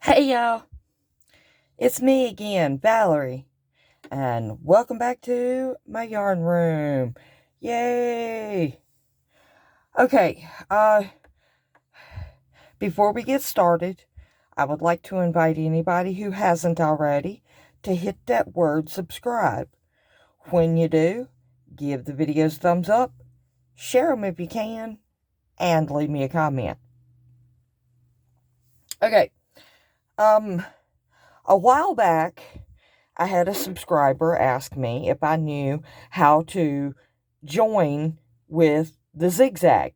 Hey y'all, it's me again, Valerie, and welcome back to my yarn room. Yay! Okay, before we get started, I would like to invite anybody who hasn't already to hit that word subscribe. When you do, give the videos a thumbs up, share them if you can, and leave me a comment. Okay, a while back, I had a subscriber ask me if I knew how to join with the Zig-Zag.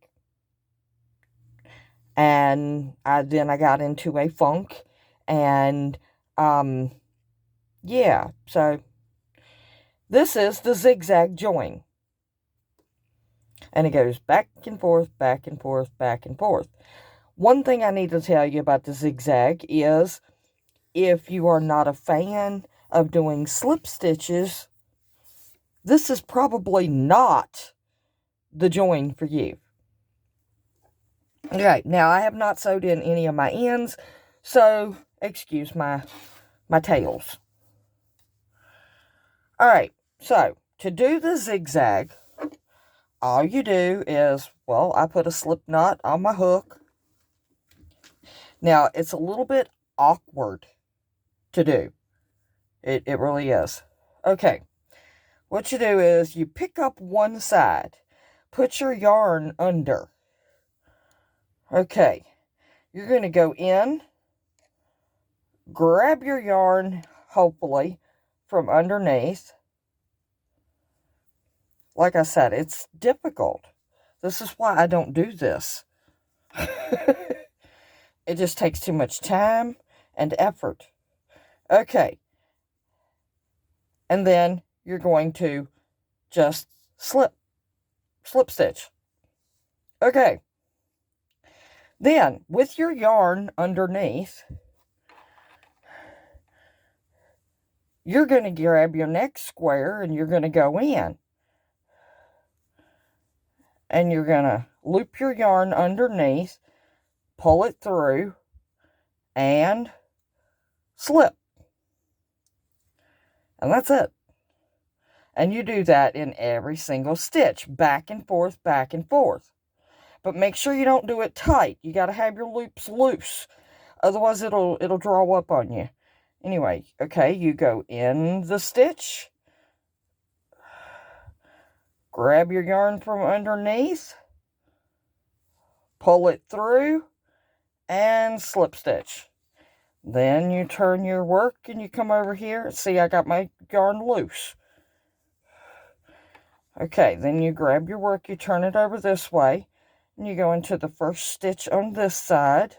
And then I got into a funk. And, yeah. So, this is the Zig-Zag join. And it goes back and forth, back and forth, back and forth. One thing I need to tell you about the Zig-Zag is if you are not a fan of doing slip stitches, this is probably not the join for you. Okay, now I have not sewed in any of my ends, so excuse my tails. Alright, so to do the zigzag, all you do is, well, I put a slip knot on my hook. Now, it's a little bit awkward to do. It really is. Okay, what you do is you pick up one side, put your yarn under. Okay, you're going to go in, grab your yarn, hopefully, from underneath. Like I said, it's difficult. This is why I don't do this. It just takes too much time and effort. Okay. And then you're going to just slip stitch. Okay. Then, with your yarn underneath, you're going to grab your next square and you're going to go in. And you're going to loop your yarn underneath, pull it through, and slip. And that's it. And you do that in every single stitch, back and forth, back and forth. But make sure you don't do it tight. You got to have your loops loose. Otherwise, it'll draw up on you. Anyway, okay, you go in the stitch. Grab your yarn from underneath. Pull it through. And slip stitch. Then you turn your work and you come over here. See, I got my yarn loose. Okay, then you grab your work, you turn it over this way, and you go into the first stitch on this side.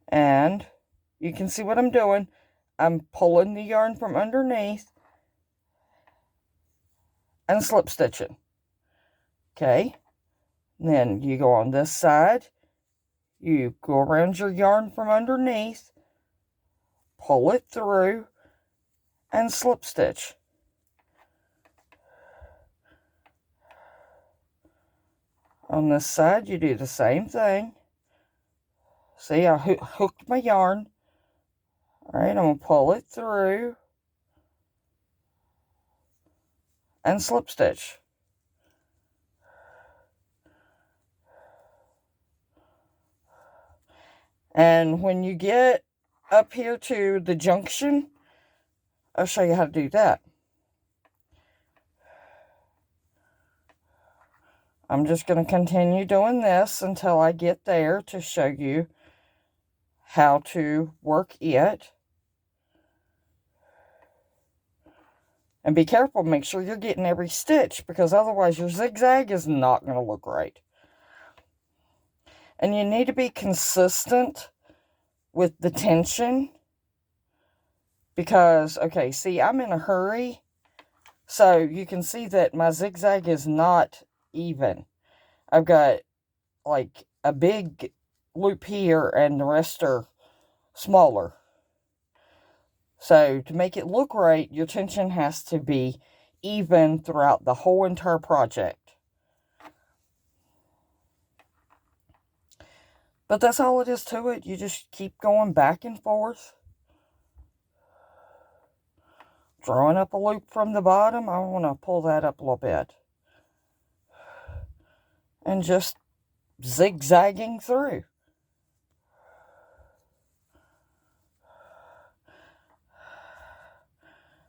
And you can see what I'm doing. I'm pulling the yarn from underneath and slip stitching. Okay, then you go on this side. You go around your yarn from underneath, pull it through, and slip stitch. On this side, you do the same thing. See, I hooked my yarn. Alright, I'm going to pull it through and slip stitch. And when you get up here to the junction, I'll show you how to do that. I'm just going to continue doing this until I get there to show you how to work it. And be careful, make sure you're getting every stitch, because otherwise your zigzag is not going to look right. And you need to be consistent with the tension. Because, okay, see, I'm in a hurry. So you can see that my zigzag is not even. I've got like a big loop here and the rest are smaller. So to make it look right, your tension has to be even throughout the whole entire project. But that's all it is to it. You just keep going back and forth. Drawing up a loop from the bottom. I want to pull that up a little bit. And just zigzagging through.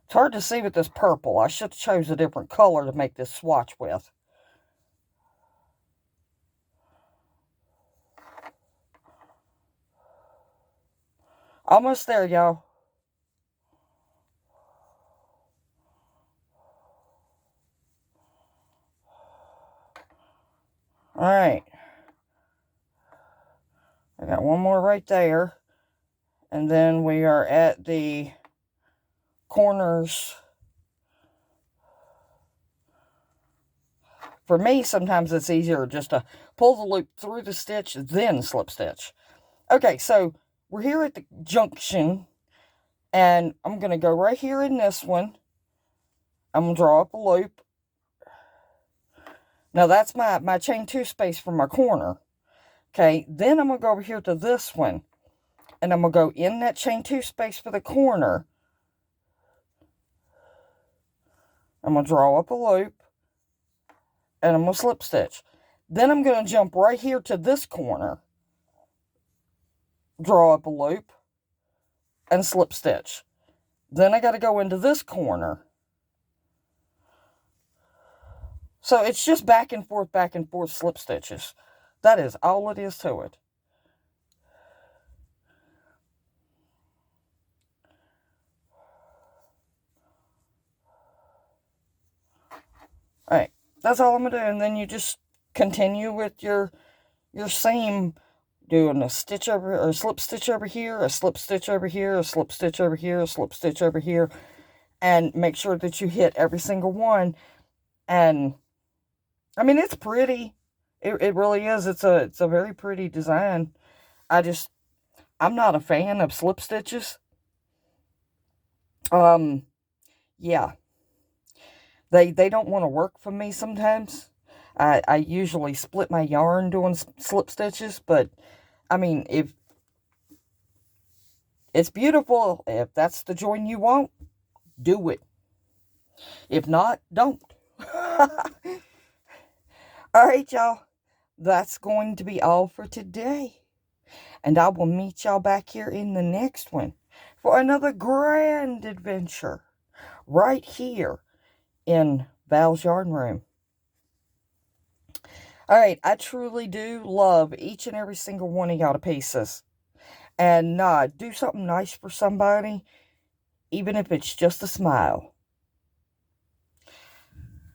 It's hard to see with this purple. I should have chose a different color to make this swatch with. Almost there, y'all. Alright. I got one more right there. And then we are at the corners. For me, sometimes it's easier just to pull the loop through the stitch, then slip stitch. Okay, so we're here at the junction. And I'm going to go right here in this one. I'm going to draw up a loop. Now, that's my chain 2 space for my corner. Okay, then I'm going to go over here to this one. And I'm going to go in that chain 2 space for the corner. I'm going to draw up a loop. And I'm going to slip stitch. Then I'm going to jump right here to this corner. Draw up a loop. And slip stitch. Then I got to go into this corner. So it's just back and forth slip stitches. That is all it is to it. Alright, that's all I'm going to do. And then you just continue with your seam, doing a stitch over, or a slip stitch over here, a slip stitch over here, a slip stitch over here, a slip stitch over here. And make sure that you hit every single one. And, I mean, it's pretty. It really is. It's a very pretty design. I'm not a fan of slip stitches. Yeah. They don't want to work for me sometimes. I usually split my yarn doing slip stitches, but, I mean, if it's beautiful, if that's the join you want, do it. If not, don't. Alright, y'all. That's going to be all for today. And I will meet y'all back here in the next one for another grand adventure right here in Val's Yarn Room. Alright, I truly do love each and every single one of y'all to pieces. And do something nice for somebody, even if it's just a smile.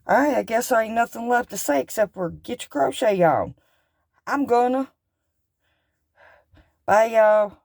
Alright, I guess there ain't nothing left to say except for get your crochet on. I'm gonna. Bye, y'all.